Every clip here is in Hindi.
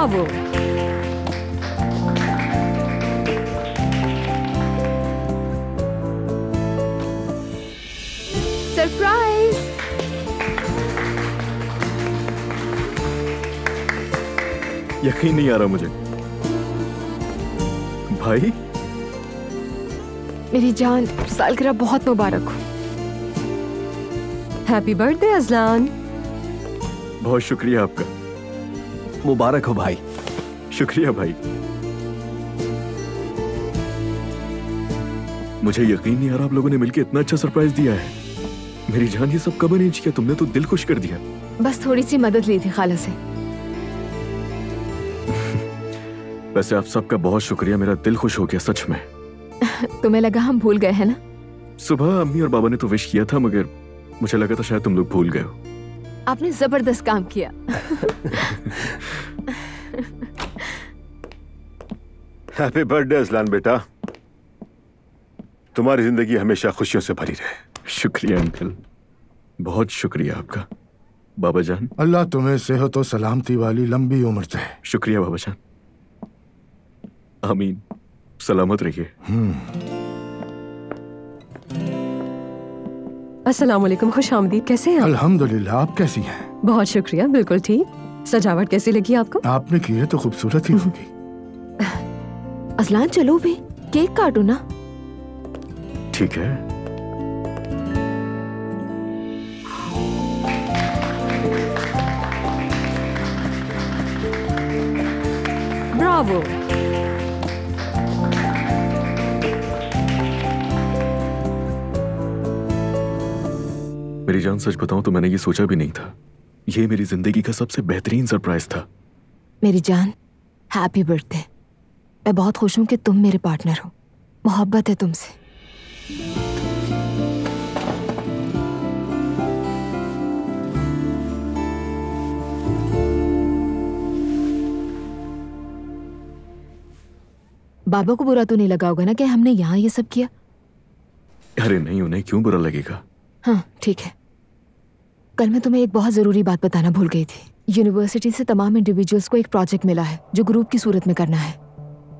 ब्रावो। सरप्राइज। यकीन नहीं आ रहा मुझे। भाई मेरी जान, सालगिरह बहुत मुबारक हो। Happy birthday Azlan. बहुत शुक्रिया आपका। मुबारक हो भाई। शुक्रिया भाई। मुझे यकीन नहीं आ रहा आप लोगों ने मिलकर इतना अच्छा सरप्राइज दिया है। मेरी जान, ये सब कब अरेंज किया तुमने? तो दिल खुश कर दिया। बस थोड़ी सी मदद ली थी खाला से। वैसे आप सबका बहुत शुक्रिया, मेरा दिल खुश हो गया सच में। तुम्हें लगा हम भूल गए हैं ना? सुबह अम्मी और बाबा ने तो विश किया था, मगर मुझे लगा था शायद तुम लोग भूल गए हो। आपने जबरदस्त काम किया। हैप्पी बर्थडे अजलान बेटा, तुम्हारी जिंदगी हमेशा खुशियों से भरी रहे। शुक्रिया अंकल, बहुत शुक्रिया आपका। बाबा जान, अल्लाह तुम्हें सेहत और सलामती वाली लंबी उम्र दे। शुक्रिया बाबा जान। आमीन। सलामत रहिए। अस्सलाम वालेकुम, खुश आमदीद। कैसे हैं आप? अल्हम्दुलिल्लाह, आप कैसी हैं? बहुत शुक्रिया, बिल्कुल ठीक। सजावट कैसी लगी आपको? आपने की है तो खूबसूरत ही होगी। अजलान चलो भी, केक काटो ना। ठीक है। ब्रावो। मेरी जान, सच बताऊं तो मैंने ये सोचा भी नहीं था। ये मेरी जिंदगी का सबसे बेहतरीन सरप्राइज था। मेरी जान, हैप्पी बर्थडे। मैं बहुत खुश हूं कि तुम मेरे पार्टनर हो। मोहब्बत है तुमसे। बाबा को बुरा तो नहीं लगा होगा ना कि हमने यहाँ ये सब किया? अरे नहीं, उन्हें क्यों बुरा लगेगा। हाँ ठीक है। कल मैं तुम्हें एक बहुत जरूरी बात बताना भूल गई थी। यूनिवर्सिटी से तमाम इंडिविजुअल्स को एक प्रोजेक्ट मिला है जो ग्रुप की सूरत में करना है।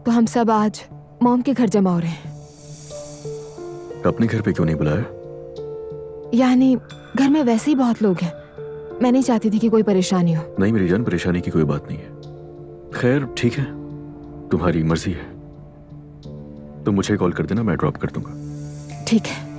तो हम सब आज मॉम के घर जमा हो रहे हैं। अपने घर पे क्यों नहीं बुलाया? यानी घर में वैसे ही बहुत लोग हैं। मैं नहीं चाहती थी कि कोई परेशानी हो। नहीं मेरी जान, परेशानी की कोई बात नहीं है। खैर ठीक है, तुम्हारी मर्जी है। तो मुझे कॉल कर देना, मैं ड्रॉप कर दूंगा। ठीक है।